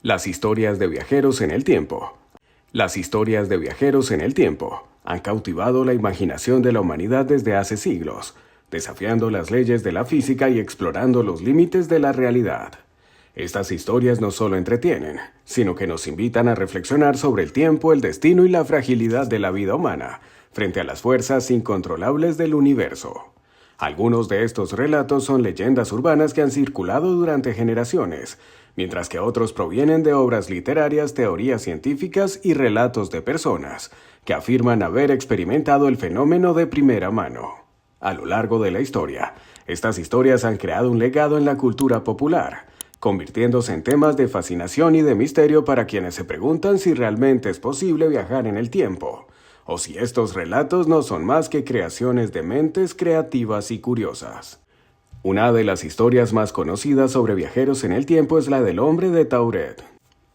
Las historias de viajeros en el tiempo. Las historias de viajeros en el tiempo han cautivado la imaginación de la humanidad desde hace siglos, desafiando las leyes de la física y explorando los límites de la realidad. Estas historias no solo entretienen, sino que nos invitan a reflexionar sobre el tiempo, el destino y la fragilidad de la vida humana frente a las fuerzas incontrolables del universo. Algunos de estos relatos son leyendas urbanas que han circulado durante generaciones, mientras que otros provienen de obras literarias, teorías científicas y relatos de personas que afirman haber experimentado el fenómeno de primera mano. A lo largo de la historia, estas historias han creado un legado en la cultura popular, convirtiéndose en temas de fascinación y de misterio para quienes se preguntan si realmente es posible viajar en el tiempo, o si estos relatos no son más que creaciones de mentes creativas y curiosas. Una de las historias más conocidas sobre viajeros en el tiempo es la del hombre de Tauret.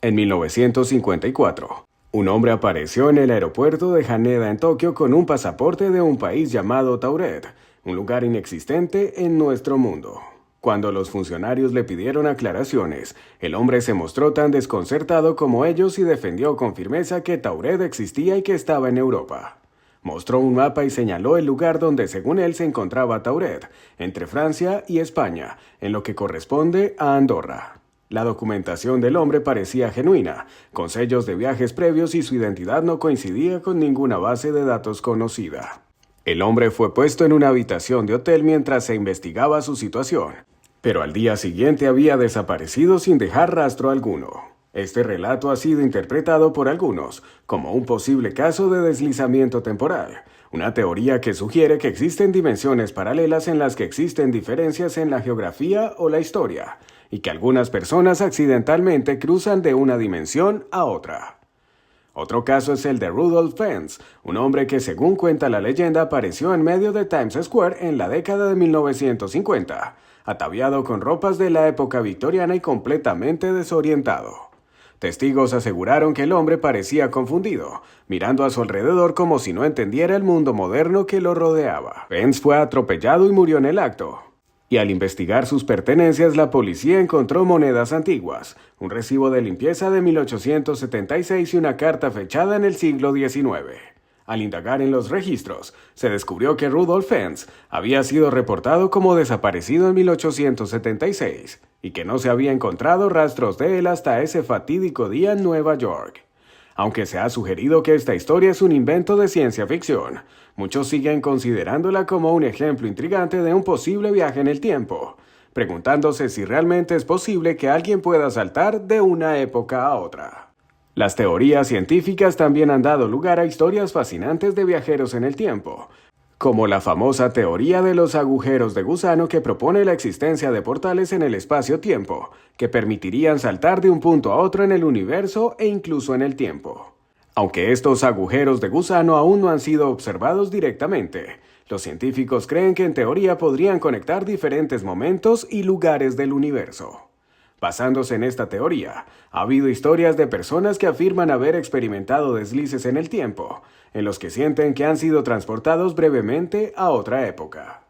En 1954, un hombre apareció en el aeropuerto de Haneda en Tokio con un pasaporte de un país llamado Tauret, un lugar inexistente en nuestro mundo. Cuando los funcionarios le pidieron aclaraciones, el hombre se mostró tan desconcertado como ellos y defendió con firmeza que Tauret existía y que estaba en Europa. Mostró un mapa y señaló el lugar donde según él se encontraba Tauret, entre Francia y España, en lo que corresponde a Andorra. La documentación del hombre parecía genuina, con sellos de viajes previos y su identidad no coincidía con ninguna base de datos conocida. El hombre fue puesto en una habitación de hotel mientras se investigaba su situación, pero al día siguiente había desaparecido sin dejar rastro alguno. Este relato ha sido interpretado por algunos como un posible caso de deslizamiento temporal, una teoría que sugiere que existen dimensiones paralelas en las que existen diferencias en la geografía o la historia, y que algunas personas accidentalmente cruzan de una dimensión a otra. Otro caso es el de Rudolf Fentz, un hombre que según cuenta la leyenda apareció en medio de Times Square en la década de 1950, ataviado con ropas de la época victoriana y completamente desorientado. Testigos aseguraron que el hombre parecía confundido, mirando a su alrededor como si no entendiera el mundo moderno que lo rodeaba. Fentz fue atropellado y murió en el acto. Y al investigar sus pertenencias, la policía encontró monedas antiguas, un recibo de limpieza de 1876 y una carta fechada en el siglo XIX. Al indagar en los registros, se descubrió que Rudolf Fentz había sido reportado como desaparecido en 1876 y que no se había encontrado rastros de él hasta ese fatídico día en Nueva York. Aunque se ha sugerido que esta historia es un invento de ciencia ficción, muchos siguen considerándola como un ejemplo intrigante de un posible viaje en el tiempo, preguntándose si realmente es posible que alguien pueda saltar de una época a otra. Las teorías científicas también han dado lugar a historias fascinantes de viajeros en el tiempo, como la famosa teoría de los agujeros de gusano que propone la existencia de portales en el espacio-tiempo, que permitirían saltar de un punto a otro en el universo e incluso en el tiempo. Aunque estos agujeros de gusano aún no han sido observados directamente, los científicos creen que en teoría podrían conectar diferentes momentos y lugares del universo. Basándose en esta teoría, ha habido historias de personas que afirman haber experimentado deslices en el tiempo, en los que sienten que han sido transportados brevemente a otra época.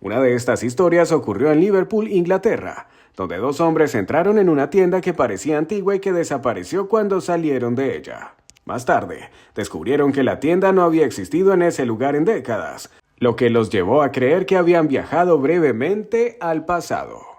Una de estas historias ocurrió en Liverpool, Inglaterra, donde dos hombres entraron en una tienda que parecía antigua y que desapareció cuando salieron de ella. Más tarde, descubrieron que la tienda no había existido en ese lugar en décadas, lo que los llevó a creer que habían viajado brevemente al pasado.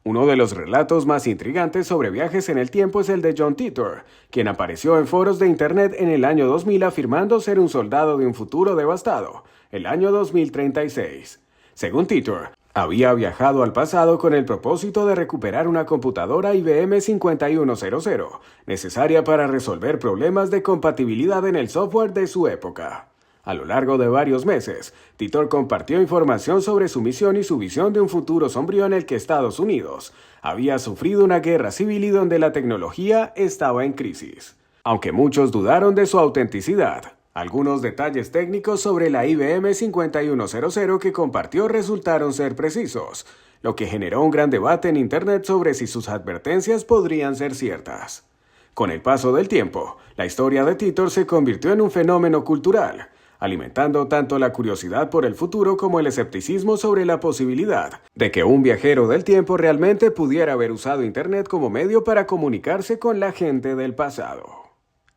Uno de los relatos más intrigantes sobre viajes en el tiempo es el de John Titor, quien apareció en foros de internet en el año 2000 afirmando ser un soldado de un futuro devastado, el año 2036. Según Titor, había viajado al pasado con el propósito de recuperar una computadora IBM 5100, necesaria para resolver problemas de compatibilidad en el software de su época. A lo largo de varios meses, Titor compartió información sobre su misión y su visión de un futuro sombrío en el que Estados Unidos había sufrido una guerra civil y donde la tecnología estaba en crisis. Aunque muchos dudaron de su autenticidad, algunos detalles técnicos sobre la IBM 5100 que compartió resultaron ser precisos, lo que generó un gran debate en Internet sobre si sus advertencias podrían ser ciertas. Con el paso del tiempo, la historia de Titor se convirtió en un fenómeno cultural, alimentando tanto la curiosidad por el futuro como el escepticismo sobre la posibilidad de que un viajero del tiempo realmente pudiera haber usado Internet como medio para comunicarse con la gente del pasado.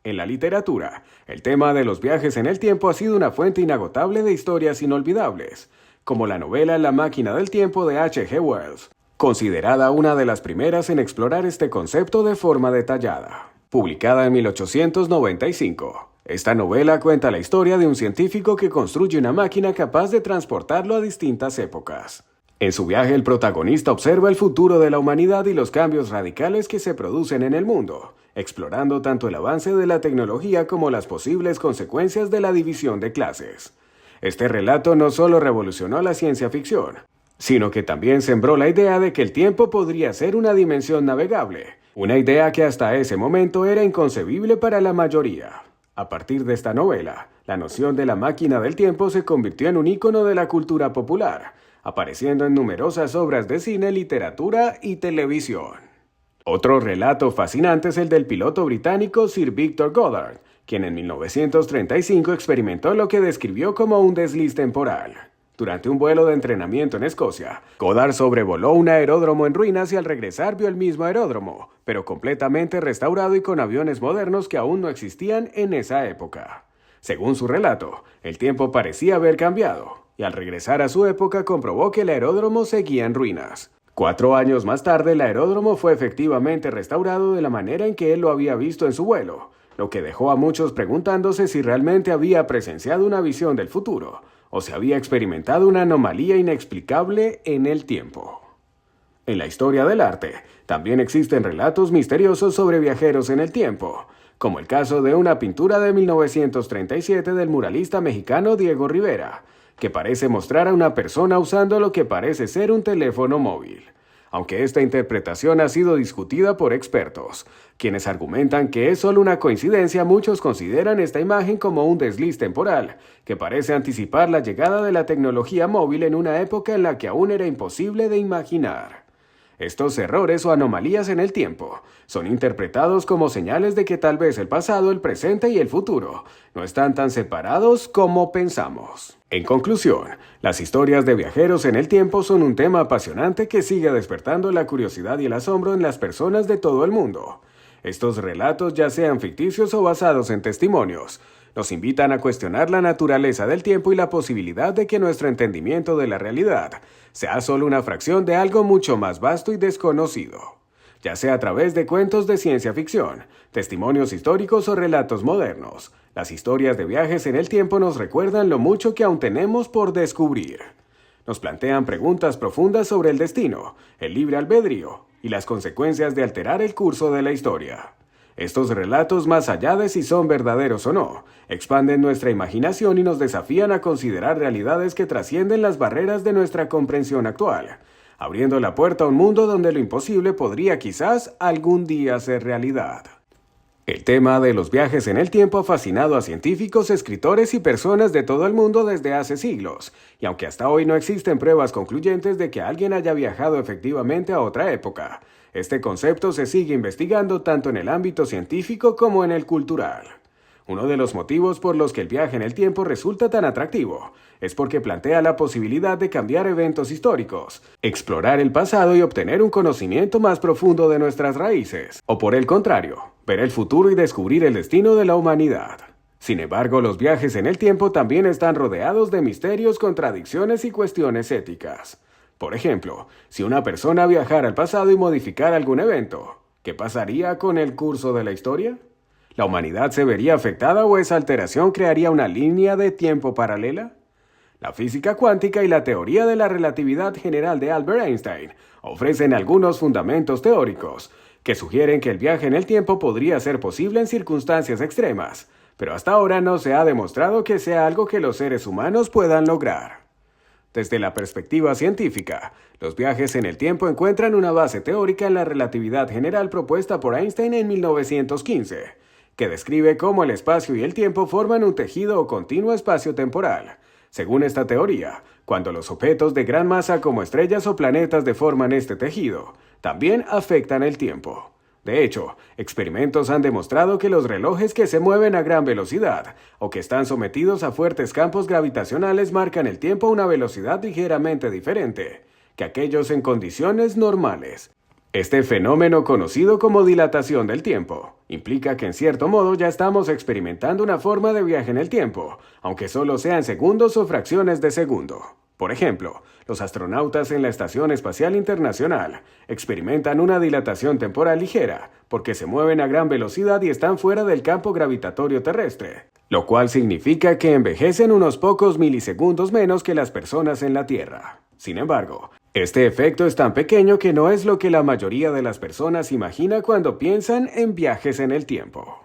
En la literatura, el tema de los viajes en el tiempo ha sido una fuente inagotable de historias inolvidables, como la novela La máquina del tiempo de H.G. Wells, considerada una de las primeras en explorar este concepto de forma detallada. Publicada en 1895, esta novela cuenta la historia de un científico que construye una máquina capaz de transportarlo a distintas épocas. En su viaje, el protagonista observa el futuro de la humanidad y los cambios radicales que se producen en el mundo, explorando tanto el avance de la tecnología como las posibles consecuencias de la división de clases. Este relato no solo revolucionó la ciencia ficción, sino que también sembró la idea de que el tiempo podría ser una dimensión navegable, una idea que hasta ese momento era inconcebible para la mayoría. A partir de esta novela, la noción de la máquina del tiempo se convirtió en un ícono de la cultura popular, apareciendo en numerosas obras de cine, literatura y televisión. Otro relato fascinante es el del piloto británico Sir Victor Goddard, quien en 1935 experimentó lo que describió como un desliz temporal. Durante un vuelo de entrenamiento en Escocia, Goddard sobrevoló un aeródromo en ruinas y al regresar vio el mismo aeródromo, pero completamente restaurado y con aviones modernos que aún no existían en esa época. Según su relato, el tiempo parecía haber cambiado, y al regresar a su época comprobó que el aeródromo seguía en ruinas. 4 años más tarde, el aeródromo fue efectivamente restaurado de la manera en que él lo había visto en su vuelo, lo que dejó a muchos preguntándose si realmente había presenciado una visión del futuro, o se había experimentado una anomalía inexplicable en el tiempo. En la historia del arte, también existen relatos misteriosos sobre viajeros en el tiempo, como el caso de una pintura de 1937 del muralista mexicano Diego Rivera, que parece mostrar a una persona usando lo que parece ser un teléfono móvil. Aunque esta interpretación ha sido discutida por expertos, quienes argumentan que es solo una coincidencia, muchos consideran esta imagen como un desliz temporal, que parece anticipar la llegada de la tecnología móvil en una época en la que aún era imposible de imaginar. Estos errores o anomalías en el tiempo son interpretados como señales de que tal vez el pasado, el presente y el futuro no están tan separados como pensamos. En conclusión, las historias de viajeros en el tiempo son un tema apasionante que sigue despertando la curiosidad y el asombro en las personas de todo el mundo. Estos relatos, ya sean ficticios o basados en testimonios, nos invitan a cuestionar la naturaleza del tiempo y la posibilidad de que nuestro entendimiento de la realidad sea solo una fracción de algo mucho más vasto y desconocido, ya sea a través de cuentos de ciencia ficción, testimonios históricos o relatos modernos. Las historias de viajes en el tiempo nos recuerdan lo mucho que aún tenemos por descubrir. Nos plantean preguntas profundas sobre el destino, el libre albedrío y las consecuencias de alterar el curso de la historia. Estos relatos, más allá de si son verdaderos o no, expanden nuestra imaginación y nos desafían a considerar realidades que trascienden las barreras de nuestra comprensión actual, abriendo la puerta a un mundo donde lo imposible podría quizás algún día ser realidad. El tema de los viajes en el tiempo ha fascinado a científicos, escritores y personas de todo el mundo desde hace siglos, y aunque hasta hoy no existen pruebas concluyentes de que alguien haya viajado efectivamente a otra época, este concepto se sigue investigando tanto en el ámbito científico como en el cultural. Uno de los motivos por los que el viaje en el tiempo resulta tan atractivo es porque plantea la posibilidad de cambiar eventos históricos, explorar el pasado y obtener un conocimiento más profundo de nuestras raíces, o por el contrario, ver el futuro y descubrir el destino de la humanidad. Sin embargo, los viajes en el tiempo también están rodeados de misterios, contradicciones y cuestiones éticas. Por ejemplo, si una persona viajara al pasado y modificara algún evento, ¿qué pasaría con el curso de la historia? ¿La humanidad se vería afectada o esa alteración crearía una línea de tiempo paralela? La física cuántica y la teoría de la relatividad general de Albert Einstein ofrecen algunos fundamentos teóricos que sugieren que el viaje en el tiempo podría ser posible en circunstancias extremas, pero hasta ahora no se ha demostrado que sea algo que los seres humanos puedan lograr. Desde la perspectiva científica, los viajes en el tiempo encuentran una base teórica en la relatividad general propuesta por Einstein en 1915, que describe cómo el espacio y el tiempo forman un tejido o continuo espacio-temporal. Según esta teoría, cuando los objetos de gran masa como estrellas o planetas deforman este tejido, también afectan el tiempo. De hecho, experimentos han demostrado que los relojes que se mueven a gran velocidad o que están sometidos a fuertes campos gravitacionales marcan el tiempo a una velocidad ligeramente diferente que aquellos en condiciones normales. Este fenómeno, conocido como dilatación del tiempo, implica que en cierto modo ya estamos experimentando una forma de viaje en el tiempo, aunque solo sean segundos o fracciones de segundo. Por ejemplo, los astronautas en la Estación Espacial Internacional experimentan una dilatación temporal ligera porque se mueven a gran velocidad y están fuera del campo gravitatorio terrestre, lo cual significa que envejecen unos pocos milisegundos menos que las personas en la Tierra. Sin embargo, este efecto es tan pequeño que no es lo que la mayoría de las personas imagina cuando piensan en viajes en el tiempo.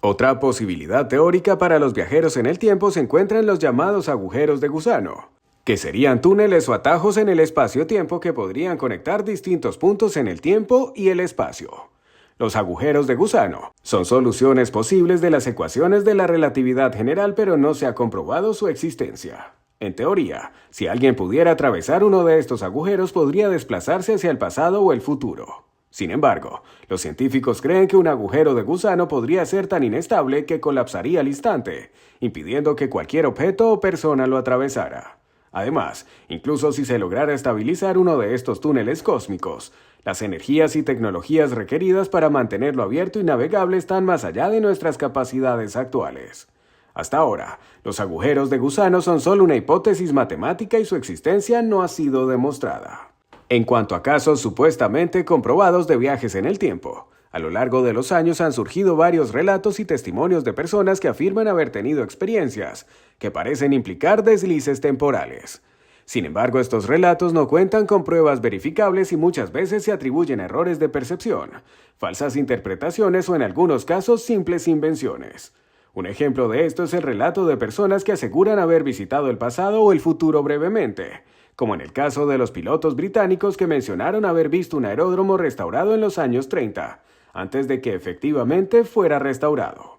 Otra posibilidad teórica para los viajeros en el tiempo se encuentra en los llamados agujeros de gusano, que serían túneles o atajos en el espacio-tiempo que podrían conectar distintos puntos en el tiempo y el espacio. Los agujeros de gusano son soluciones posibles de las ecuaciones de la relatividad general, pero no se ha comprobado su existencia. En teoría, si alguien pudiera atravesar uno de estos agujeros, podría desplazarse hacia el pasado o el futuro. Sin embargo, los científicos creen que un agujero de gusano podría ser tan inestable que colapsaría al instante, impidiendo que cualquier objeto o persona lo atravesara. Además, incluso si se lograra estabilizar uno de estos túneles cósmicos, las energías y tecnologías requeridas para mantenerlo abierto y navegable están más allá de nuestras capacidades actuales. Hasta ahora, los agujeros de gusano son solo una hipótesis matemática y su existencia no ha sido demostrada. En cuanto a casos supuestamente comprobados de viajes en el tiempo, a lo largo de los años han surgido varios relatos y testimonios de personas que afirman haber tenido experiencias que parecen implicar deslices temporales. Sin embargo, estos relatos no cuentan con pruebas verificables y muchas veces se atribuyen a errores de percepción, falsas interpretaciones o en algunos casos simples invenciones. Un ejemplo de esto es el relato de personas que aseguran haber visitado el pasado o el futuro brevemente, como en el caso de los pilotos británicos que mencionaron haber visto un aeródromo restaurado en los años 30, antes de que efectivamente fuera restaurado.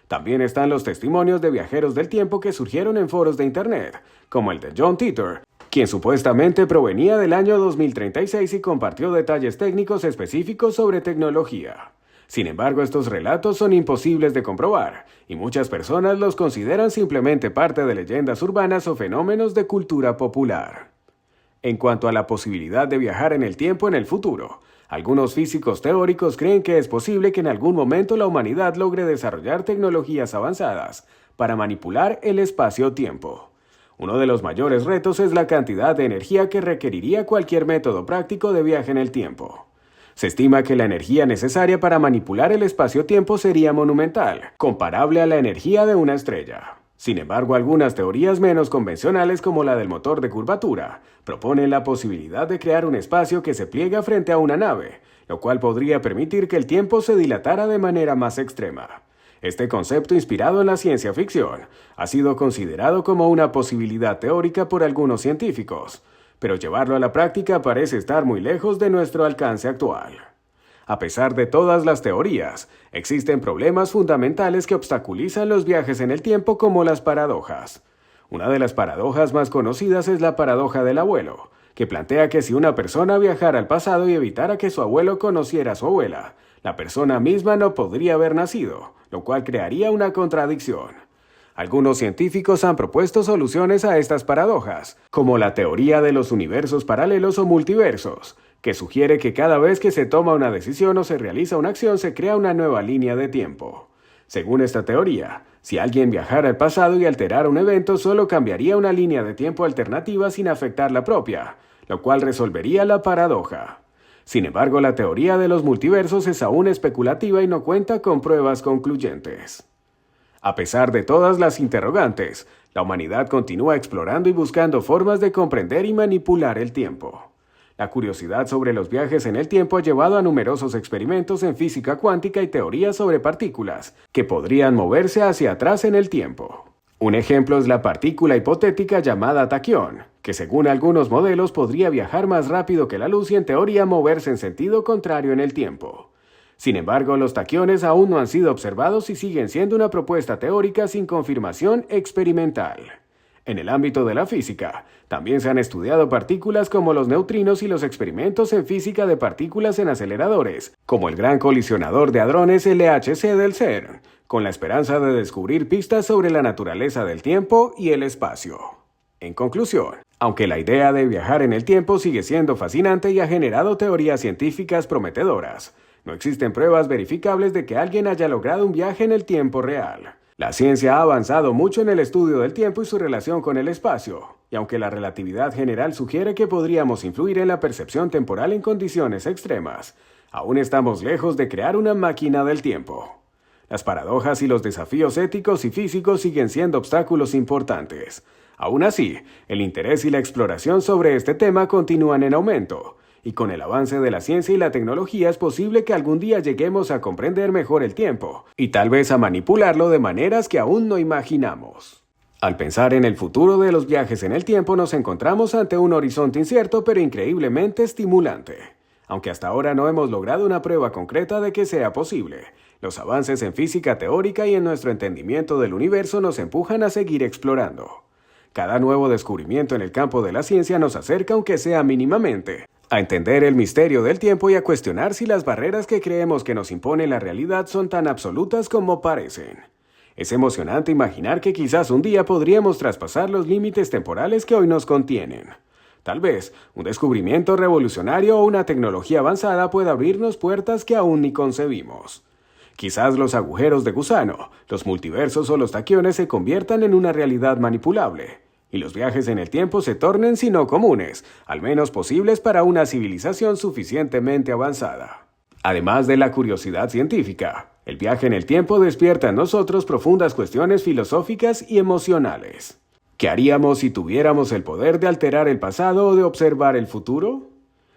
También están los testimonios de viajeros del tiempo que surgieron en foros de internet, como el de John Titor, quien supuestamente provenía del año 2036 y compartió detalles técnicos específicos sobre tecnología. Sin embargo, estos relatos son imposibles de comprobar, y muchas personas los consideran simplemente parte de leyendas urbanas o fenómenos de cultura popular. En cuanto a la posibilidad de viajar en el tiempo en el futuro, algunos físicos teóricos creen que es posible que en algún momento la humanidad logre desarrollar tecnologías avanzadas para manipular el espacio-tiempo. Uno de los mayores retos es la cantidad de energía que requeriría cualquier método práctico de viaje en el tiempo. Se estima que la energía necesaria para manipular el espacio-tiempo sería monumental, comparable a la energía de una estrella. Sin embargo, algunas teorías menos convencionales, como la del motor de curvatura, proponen la posibilidad de crear un espacio que se pliega frente a una nave, lo cual podría permitir que el tiempo se dilatara de manera más extrema. Este concepto, inspirado en la ciencia ficción, ha sido considerado como una posibilidad teórica por algunos científicos, pero llevarlo a la práctica parece estar muy lejos de nuestro alcance actual. A pesar de todas las teorías, existen problemas fundamentales que obstaculizan los viajes en el tiempo, como las paradojas. Una de las paradojas más conocidas es la paradoja del abuelo, que plantea que si una persona viajara al pasado y evitara que su abuelo conociera a su abuela, la persona misma no podría haber nacido, lo cual crearía una contradicción. Algunos científicos han propuesto soluciones a estas paradojas, como la teoría de los universos paralelos o multiversos, que sugiere que cada vez que se toma una decisión o se realiza una acción se crea una nueva línea de tiempo. Según esta teoría, si alguien viajara al pasado y alterara un evento, solo cambiaría una línea de tiempo alternativa sin afectar la propia, lo cual resolvería la paradoja. Sin embargo, la teoría de los multiversos es aún especulativa y no cuenta con pruebas concluyentes. A pesar de todas las interrogantes, la humanidad continúa explorando y buscando formas de comprender y manipular el tiempo. La curiosidad sobre los viajes en el tiempo ha llevado a numerosos experimentos en física cuántica y teorías sobre partículas que podrían moverse hacia atrás en el tiempo. Un ejemplo es la partícula hipotética llamada taquión, que según algunos modelos podría viajar más rápido que la luz y en teoría moverse en sentido contrario en el tiempo. Sin embargo, los taquiones aún no han sido observados y siguen siendo una propuesta teórica sin confirmación experimental. En el ámbito de la física, también se han estudiado partículas como los neutrinos y los experimentos en física de partículas en aceleradores, como el Gran Colisionador de Hadrones LHC del CERN, con la esperanza de descubrir pistas sobre la naturaleza del tiempo y el espacio. En conclusión, aunque la idea de viajar en el tiempo sigue siendo fascinante y ha generado teorías científicas prometedoras, no existen pruebas verificables de que alguien haya logrado un viaje en el tiempo real. La ciencia ha avanzado mucho en el estudio del tiempo y su relación con el espacio, y aunque la relatividad general sugiere que podríamos influir en la percepción temporal en condiciones extremas, aún estamos lejos de crear una máquina del tiempo. Las paradojas y los desafíos éticos y físicos siguen siendo obstáculos importantes. Aún así, el interés y la exploración sobre este tema continúan en aumento, y con el avance de la ciencia y la tecnología es posible que algún día lleguemos a comprender mejor el tiempo, y tal vez a manipularlo de maneras que aún no imaginamos. Al pensar en el futuro de los viajes en el tiempo nos encontramos ante un horizonte incierto pero increíblemente estimulante. Aunque hasta ahora no hemos logrado una prueba concreta de que sea posible, los avances en física teórica y en nuestro entendimiento del universo nos empujan a seguir explorando. Cada nuevo descubrimiento en el campo de la ciencia nos acerca, aunque sea mínimamente, a entender el misterio del tiempo y a cuestionar si las barreras que creemos que nos impone la realidad son tan absolutas como parecen. Es emocionante imaginar que quizás un día podríamos traspasar los límites temporales que hoy nos contienen. Tal vez un descubrimiento revolucionario o una tecnología avanzada pueda abrirnos puertas que aún ni concebimos. Quizás los agujeros de gusano, los multiversos o los taquiones se conviertan en una realidad manipulable, y los viajes en el tiempo se tornen, si no comunes, al menos posibles para una civilización suficientemente avanzada. Además de la curiosidad científica, el viaje en el tiempo despierta en nosotros profundas cuestiones filosóficas y emocionales. ¿Qué haríamos si tuviéramos el poder de alterar el pasado o de observar el futuro?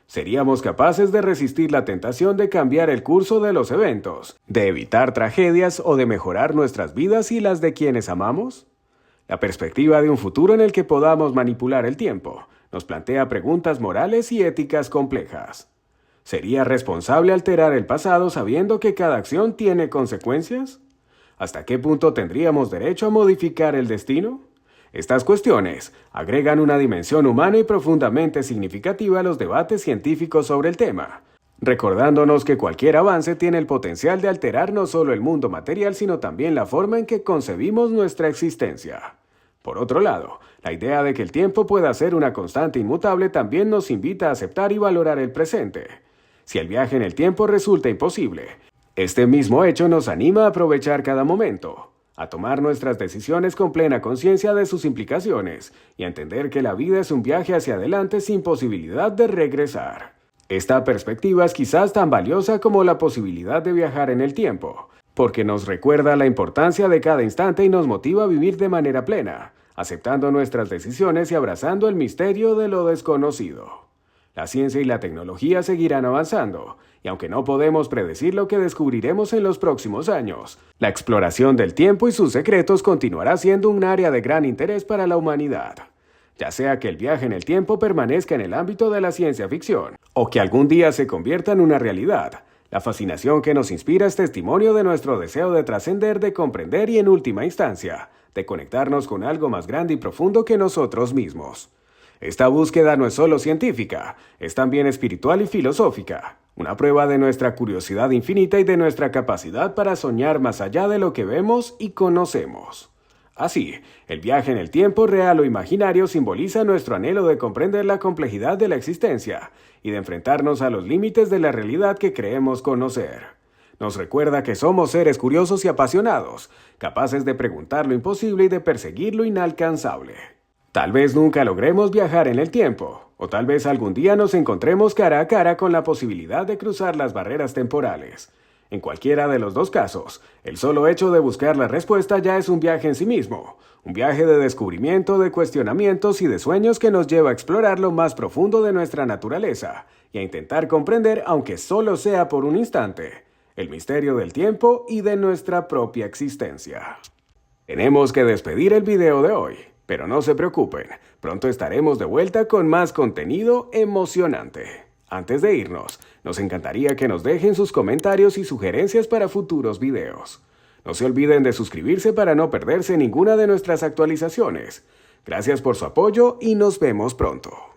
¿Seríamos capaces de resistir la tentación de cambiar el curso de los eventos, de evitar tragedias o de mejorar nuestras vidas y las de quienes amamos? La perspectiva de un futuro en el que podamos manipular el tiempo nos plantea preguntas morales y éticas complejas. ¿Sería responsable alterar el pasado sabiendo que cada acción tiene consecuencias? ¿Hasta qué punto tendríamos derecho a modificar el destino? Estas cuestiones agregan una dimensión humana y profundamente significativa a los debates científicos sobre el tema, recordándonos que cualquier avance tiene el potencial de alterar no solo el mundo material, sino también la forma en que concebimos nuestra existencia. Por otro lado, la idea de que el tiempo pueda ser una constante inmutable también nos invita a aceptar y valorar el presente. Si el viaje en el tiempo resulta imposible, este mismo hecho nos anima a aprovechar cada momento, a tomar nuestras decisiones con plena conciencia de sus implicaciones y a entender que la vida es un viaje hacia adelante sin posibilidad de regresar. Esta perspectiva es quizás tan valiosa como la posibilidad de viajar en el tiempo, porque nos recuerda la importancia de cada instante y nos motiva a vivir de manera plena, aceptando nuestras decisiones y abrazando el misterio de lo desconocido. La ciencia y la tecnología seguirán avanzando, y aunque no podemos predecir lo que descubriremos en los próximos años, la exploración del tiempo y sus secretos continuará siendo un área de gran interés para la humanidad. Ya sea que el viaje en el tiempo permanezca en el ámbito de la ciencia ficción, o que algún día se convierta en una realidad, la fascinación que nos inspira es testimonio de nuestro deseo de trascender, de comprender y, en última instancia, de conectarnos con algo más grande y profundo que nosotros mismos. Esta búsqueda no es solo científica, es también espiritual y filosófica, una prueba de nuestra curiosidad infinita y de nuestra capacidad para soñar más allá de lo que vemos y conocemos. Así, el viaje en el tiempo, real o imaginario, simboliza nuestro anhelo de comprender la complejidad de la existencia y de enfrentarnos a los límites de la realidad que creemos conocer. Nos recuerda que somos seres curiosos y apasionados, capaces de preguntar lo imposible y de perseguir lo inalcanzable. Tal vez nunca logremos viajar en el tiempo, o tal vez algún día nos encontremos cara a cara con la posibilidad de cruzar las barreras temporales. En cualquiera de los dos casos, el solo hecho de buscar la respuesta ya es un viaje en sí mismo, un viaje de descubrimiento, de cuestionamientos y de sueños que nos lleva a explorar lo más profundo de nuestra naturaleza y a intentar comprender, aunque solo sea por un instante, el misterio del tiempo y de nuestra propia existencia. Tenemos que despedir el video de hoy. Pero no se preocupen, pronto estaremos de vuelta con más contenido emocionante. Antes de irnos, nos encantaría que nos dejen sus comentarios y sugerencias para futuros videos. No se olviden de suscribirse para no perderse ninguna de nuestras actualizaciones. Gracias por su apoyo y nos vemos pronto.